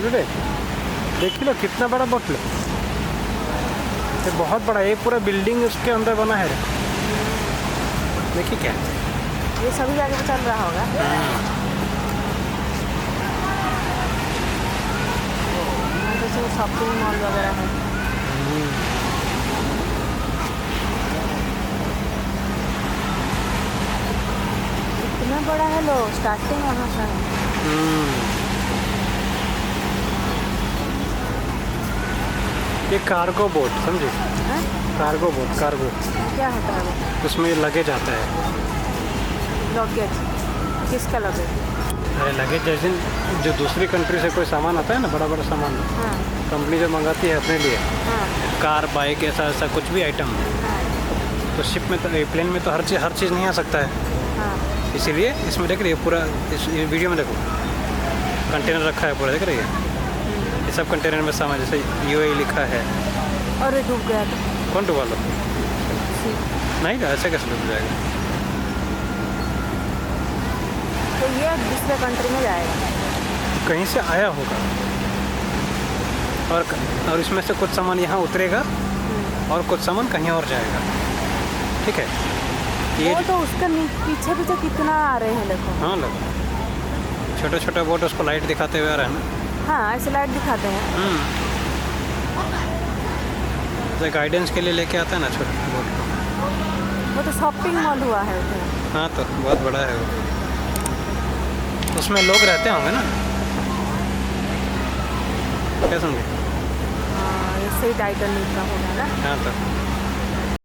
समझ रहे? देख लो कितना बड़ा बोट लो, ये बहुत बड़ा, ये पूरा बिल्डिंग उसके अंदर बना है। देखिए क्या ये सभी जगह पे चल रहा होगा। जैसे शॉपिंग मॉल वगैरह है। इतना बड़ा है, लो स्टार्टिंग वहाँ से है। ये कार्गो बोट, समझे? कार्गो बोट, कार्गो क्या होता है वो? उसमें लगेज आता है। लगेज? किसका लगेज? अरे लगेज जैसे जो दूसरी कंट्री से कोई सामान आता है ना, बड़ा बड़ा सामान, कंपनी जो मंगाती है अपने लिए, कार बाइक ऐसा ऐसा कुछ भी आइटम, तो शिप में तो एयरप्लेन में तो हर चीज़ नहीं आ सकता है। इसीलिए इसमें देख रही है पूरा, इस वीडियो में देखो कंटेनर रखा है पूरा, देख रही है? ये सब कंटेनर में सामान, जैसे UAE लिखा है। और डूब गया तो? कौन डूबा लो? नहीं तो ऐसे कैसे डूब जाएगा? तो ये दूसरे कंट्री में जाएगा, कहीं से आया होगा, और इसमें से कुछ सामान यहाँ उतरेगा और कुछ सामान कहीं और जाएगा। ठीक है? ये तो उसका पीछे पीछे कितना आ रहे हैं देखो। हाँ लोग छोटे छोटे बोट उसको लाइट दिखाते हुए आ रहे हैं ना। हाँ ऐसे लाइट दिखाते हैं। जैसे गाइडेंस के लिए लेके आता है ना छोटे बोट को। वो तो शॉपिंग मॉल हुआ है उधर। हाँ तो बहुत बड़ा है वो, उसमें लोग रहते होंगे ना, क्या समझे? हाँ ऐसे ही टाइटनिक का होगा ना। हाँ तो